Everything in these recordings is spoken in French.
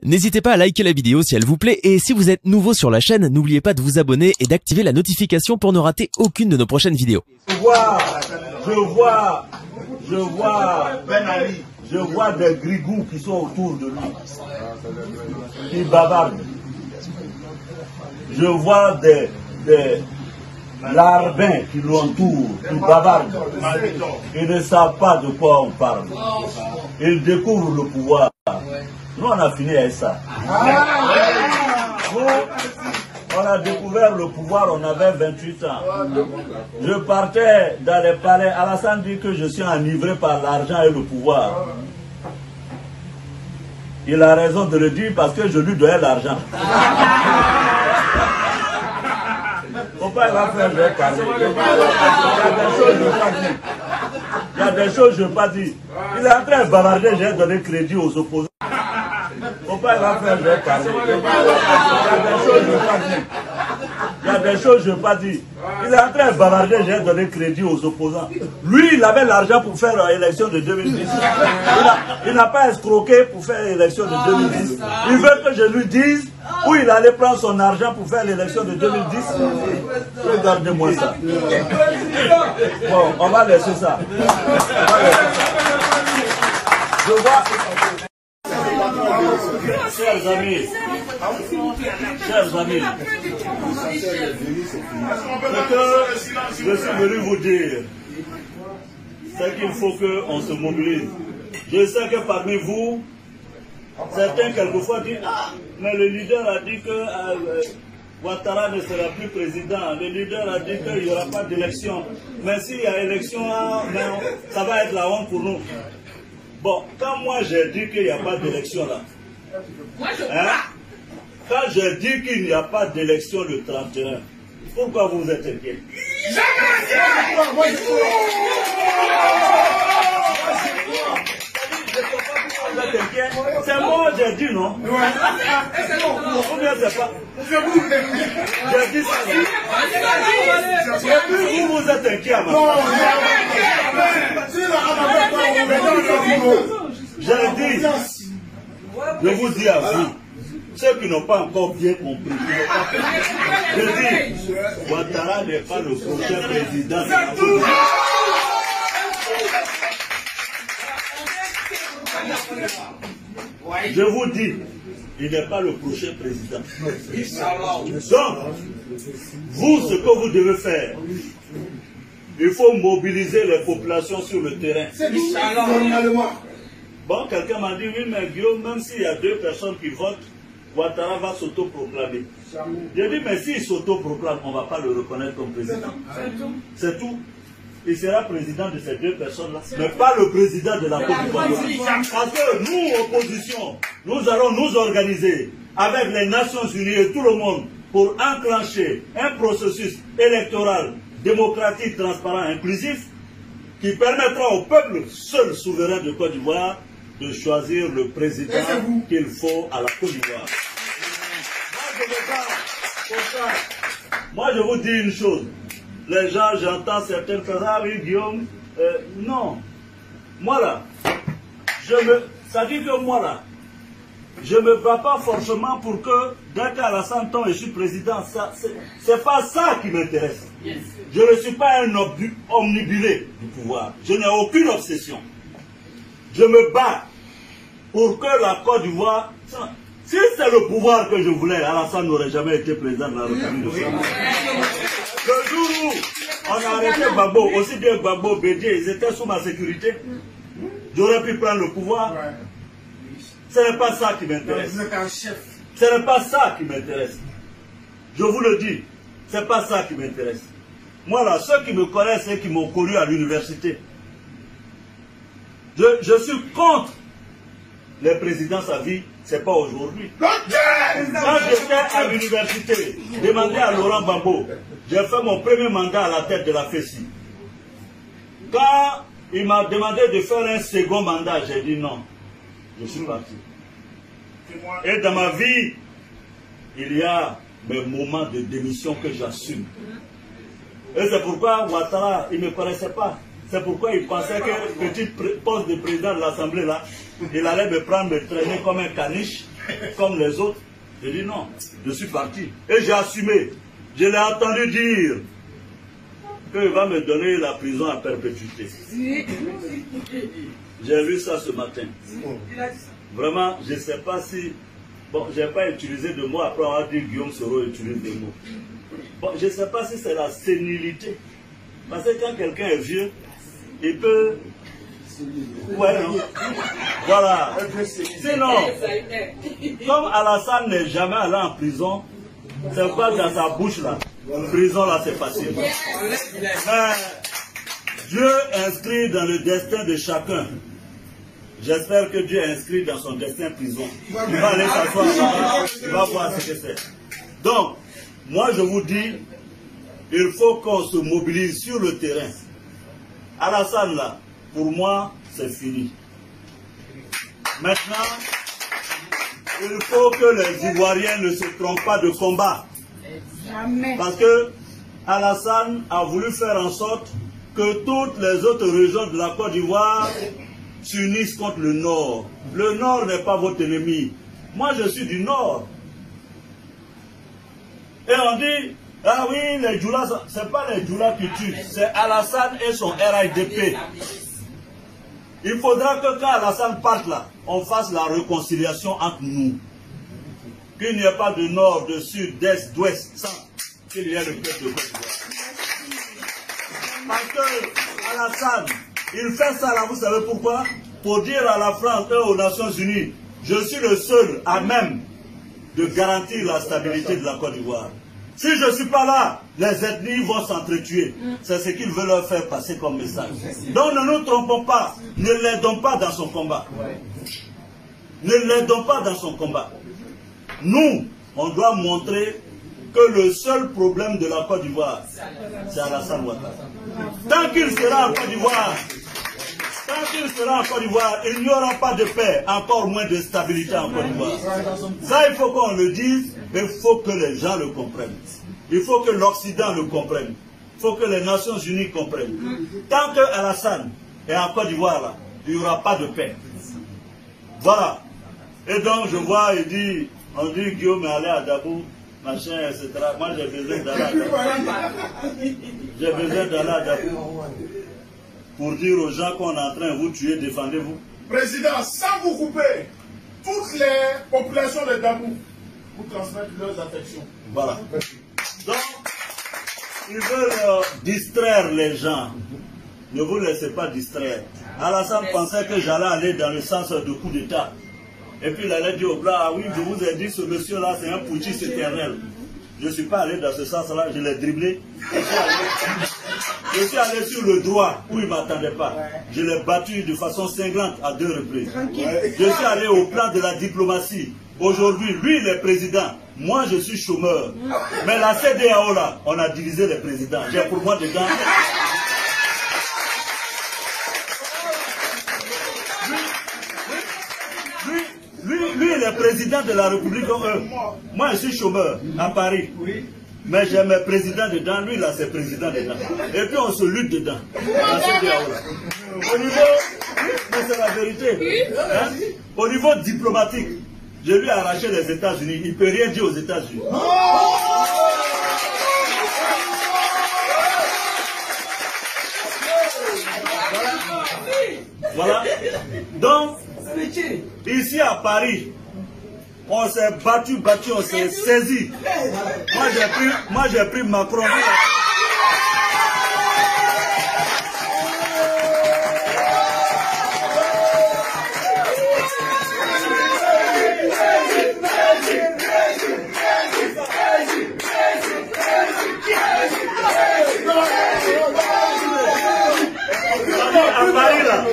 N'hésitez pas à liker la vidéo si elle vous plaît et si vous êtes nouveau sur la chaîne, n'oubliez pas de vous abonner et d'activer la notification pour ne rater aucune de nos prochaines vidéos. Je vois des grigous qui sont autour de lui, qui bavardent. Je vois des larbins qui l'entourent, qui bavardent. Ils ne savent pas de quoi on parle. Ils découvrent le pouvoir. Nous, on a fini avec ça. Nous, on a découvert le pouvoir, on avait 28 ans. Je partais dans les palais. Alassane dit que je suis enivré par l'argent et le pouvoir. Il a raison de le dire parce que je lui donnais l'argent. Pourquoi il va faire des parler? Il y a des choses que je ne veux pas dire. Il est en train de bavarder, j'ai donné crédit aux opposants. Pourquoi il va faire des parler? Il y a des choses que je ne veux pas dire. Il est en train de bavarder, j'ai donné crédit aux opposants. Lui, il avait l'argent pour faire l'élection de 2010. Il n'a pas escroqué pour faire l'élection de 2010. Il veut que je lui dise où il allait prendre son argent pour faire l'élection de 2010. Regardez-moi ça. Bon, on va laisser ça. Je vois... Chers amis, ce que je suis venu vous dire, c'est qu'il faut qu'on se mobilise. Je sais que parmi vous, certains quelquefois disent « Ah, mais le leader a dit que Ouattara ne sera plus président. Le leader a dit qu'il n'y aura pas d'élection. Mais s'il y a élection, ça va être la honte pour nous. » Bon, quand moi j'ai dit qu'il n'y a pas d'élection là, quand j'ai dit qu'il n'y a pas d'élection le 31, pourquoi vous êtes inquiets? C'est moi j'ai dit non? Ou bien c'est pas? J'ai dit ça. Et puis vous êtes inquiets à ma part. J'ai dit, je vous dis à vous, ceux qui n'ont pas encore bien compris, je dis, Ouattara n'est pas le prochain président de la République. Je vous dis, il n'est pas le prochain président. Donc, vous, ce que vous devez faire, il faut mobiliser les populations sur le terrain. Bon, quelqu'un m'a dit, oui, mais Guillaume, même s'il y a 2 personnes qui votent, Ouattara va s'autoproclamer. J'ai dit, mais s'il s'autoproclame, on ne va pas le reconnaître comme président. C'est tout. Il sera président de ces 2 personnes-là, mais pas le président de la Côte d'Ivoire. Parce que nous, opposition, nous allons nous organiser avec les Nations Unies et tout le monde pour enclencher un processus électoral démocratique, transparent, inclusif, qui permettra au peuple seul souverain de Côte d'Ivoire de choisir le président qu'il faut à la Côte d'Ivoire. Moi, je vous dis une chose. Les gens, j'entends certaines personnes, ah oui, Guillaume, non. Moi là, ça dit que moi là, je ne me bats pas forcément pour que, dès qu'à la 100 ans, je suis président, c'est pas ça qui m'intéresse. Je ne suis pas un omnibulé du pouvoir. Je n'ai aucune obsession. Je me bats pour que la Côte d'Ivoire... Si c'est le pouvoir que je voulais, Alassane n'aurait jamais été président de la République de France. Le jour où on a arrêté Gbagbo, aussi bien Gbagbo, Bédié, ils étaient sous ma sécurité, j'aurais pu prendre le pouvoir. Ce n'est pas ça qui m'intéresse. Ce n'est pas ça qui m'intéresse. Je vous le dis, ce n'est pas ça qui m'intéresse. Moi là, ceux qui me connaissent et qui m'ont connu à l'université, je suis contre les présidences à vie, ce n'est pas aujourd'hui. Quand j'étais à l'université, demandé à Laurent Gbagbo, j'ai fait mon premier mandat à la tête de la FESI. Quand il m'a demandé de faire un second mandat, j'ai dit non. Je suis parti. Et dans ma vie, il y a mes moments de démission que j'assume. Et c'est pourquoi Ouattara, il ne me connaissait pas. C'est pourquoi il pensait que petit poste de président de l'Assemblée, là, il allait me prendre, me traîner comme un caniche comme les autres. J'ai dit non, je suis parti. Et j'ai assumé. Je l'ai entendu dire qu'il va me donner la prison à perpétuité. J'ai vu ça ce matin. Vraiment, je ne sais pas si... Bon, je n'ai pas utilisé de mots après avoir dit Guillaume Soro utilise des mots. Bon, je ne sais pas si c'est la sénilité. Parce que quand quelqu'un est vieux, il peut... Ouais, non. Voilà. Sinon, comme Alassane n'est jamais allé en prison, c'est pas dans sa bouche là. Prison là, c'est facile. Mais Dieu inscrit dans le destin de chacun. J'espère que Dieu inscrit dans son destin prison. Il va aller s'asseoir là-bas, il va voir ce que c'est. Donc, moi je vous dis, il faut qu'on se mobilise sur le terrain. Alassane là, pour moi, c'est fini. Maintenant, il faut que les Ivoiriens ne se trompent pas de combat. Parce que Alassane a voulu faire en sorte que toutes les autres régions de la Côte d'Ivoire s'unissent contre le Nord. Le Nord n'est pas votre ennemi. Moi, je suis du Nord. Et on dit, ah oui, les Djoulas, ce n'est pas les Djoulas qui tuent, c'est Alassane et son RIDP. Il faudra que quand Alassane parte là, on fasse la réconciliation entre nous. Qu'il n'y ait pas de nord, de sud, d'est, d'ouest, sans qu'il y ait le peuple de Côte d'Ivoire. Parce que Alassane, il fait ça là, vous savez pourquoi? Pour dire à la France et aux Nations Unies, je suis le seul à même de garantir la stabilité de la Côte d'Ivoire. Si je ne suis pas là, les ethnies vont s'entretuer. C'est ce qu'ils veulent leur faire passer comme message. Donc ne nous trompons pas, ne l'aidons pas dans son combat. Ne l'aidons pas dans son combat. Nous, on doit montrer que le seul problème de la Côte d'Ivoire, c'est Alassane Ouattara. Tant qu'il sera en Côte d'Ivoire, il n'y aura pas de paix, encore moins de stabilité en Côte d'Ivoire. Ça, il faut qu'on le dise, mais il faut que les gens le comprennent. Il faut que l'Occident le comprenne. Il faut que les Nations Unies comprennent. Tant que Alassane est en Côte d'Ivoire, là, il n'y aura pas de paix. Voilà. Et donc, je vois, on dit Guillaume est allé à Dabou, machin, etc. Moi, j'ai besoin d'aller à Dabou. J'ai besoin d'aller à Dabou pour dire aux gens qu'on est en train de vous tuer, défendez-vous. Président, sans vous couper, toutes les populations de Dabou vous transmettent leurs affections. Voilà. Donc, ils veulent distraire les gens. Ne vous laissez pas distraire. Alassane pensait que j'allais aller dans le sens de coup d'État. Et puis il allait dire au blanc, ah oui, je vous ai dit, ce monsieur-là, c'est un putschiste éternel. Je ne suis pas allé dans ce sens-là, je l'ai dribblé. Je suis allé sur le droit où il ne m'attendait pas. Je l'ai battu de façon cinglante à 2 reprises. Je suis allé au plan de la diplomatie. Aujourd'hui, lui, il est président. Moi, je suis chômeur. Mais la CEDEAO, là, on a divisé les présidents. J'ai pour moi dedans. Lui, il est président de la République. Moi, je suis chômeur à Paris. Mais j'ai mes présidents dedans. Lui, là, c'est président dedans. Et puis, on se lutte dedans. La CEDEAO, là. Au niveau... Mais c'est la vérité. Hein? Au niveau diplomatique, je lui ai arraché les États-Unis. Il ne peut rien dire aux États-Unis. Voilà. Donc, ici à Paris, on s'est battu, on s'est saisi. Moi, j'ai pris Macron. À Paris, là.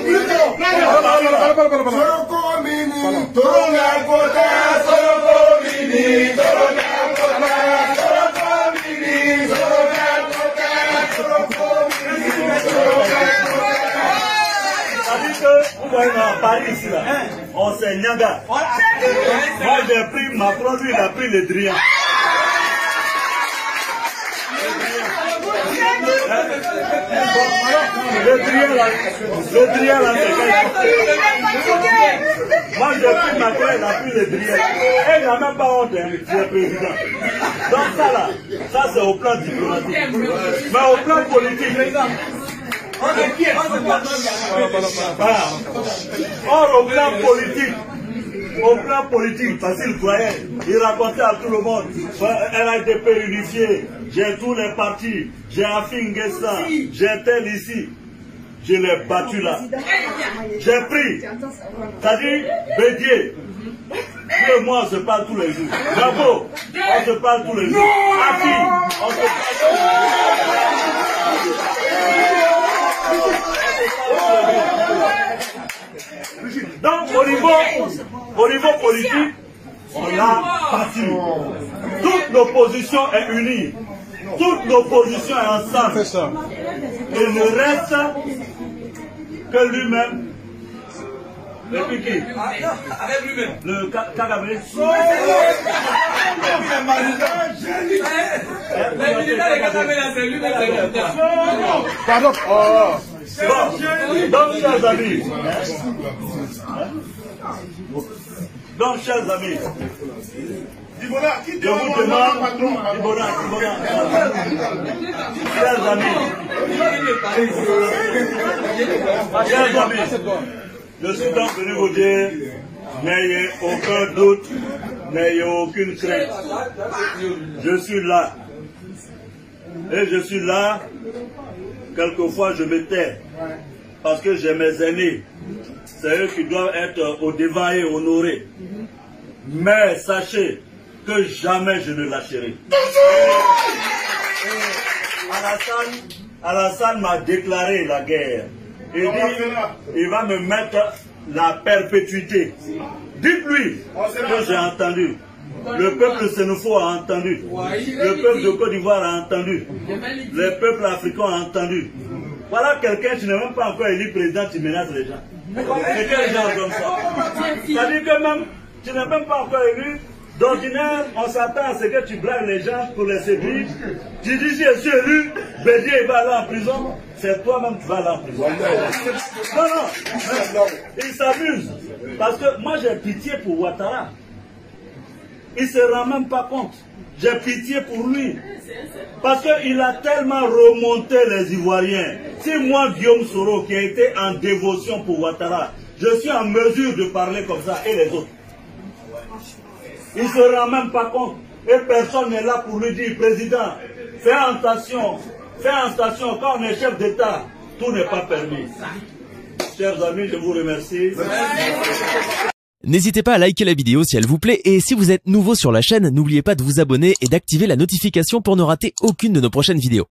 À Paris, ici, là, on s'est nyaga. Moi, j'ai pris Macron, lui, il a pris le Drian. Le Driel là, moi j'ai pris ma clé, il a pris le Driel. Et il n'a même pas honte, hein, c'est président. Donc ça là, ça c'est au plan diplomatique. Mais au plan politique, or au plan politique, parce qu'il croyait, il racontait à tout le monde, elle a été pérénifiée, j'ai tous les partis, j'ai Afingessa, j'ai tel ici. Je l'ai battu là. J'ai pris. C'est-à-dire, Bédier. Lui et moi, on se parle tous les jours. Bravo, on se parle tous les jours. Afi, on se parle tous les jours. Donc, au niveau politique, on a parti. Toute l'opposition est unie. Toute l'opposition est ensemble. Il ne reste que lui-même. Et puis qui? Le Kagame. Pardon. Donc, chers amis. Donc, chers amis. Je vous demande, chers amis, je suis donc venu vous dire, n'ayez aucun doute, n'ayez aucune crainte. Je suis là. Et je suis là, quelquefois je me tais, parce que j'ai mes aînés. C'est eux qui doivent être au devant et honorés. Mais sachez que jamais je ne lâcherai. Alassane m'a déclaré la guerre. Il dit, il va me mettre la perpétuité. Dites-lui que j'ai entendu. Le peuple sénégalais a entendu. Le peuple de Côte d'Ivoire a entendu. Le peuple africain a entendu. Voilà quelqu'un qui n'est même pas encore élu président, qui menace les gens. C'est quel genre comme ça? C'est-à-dire que même, tu n'es même pas encore élu. D'ordinaire, on s'attend à ce que tu blagues les gens pour les séduire. Tu dis, si je suis élu, Bédier va aller en prison. C'est toi-même qui vas aller en prison. Non, il s'amuse. Parce que moi, j'ai pitié pour Ouattara. Il ne se rend même pas compte. J'ai pitié pour lui. Parce qu'il a tellement remonté les Ivoiriens. Si moi, Guillaume Soro, qui a été en dévotion pour Ouattara, je suis en mesure de parler comme ça, et les autres. Il ne se rend même pas compte. Et personne n'est là pour lui dire, président, fais attention, quand on est chef d'État, tout n'est pas permis. Chers amis, je vous remercie. N'hésitez pas à liker la vidéo si elle vous plaît, et si vous êtes nouveau sur la chaîne, n'oubliez pas de vous abonner et d'activer la notification pour ne rater aucune de nos prochaines vidéos.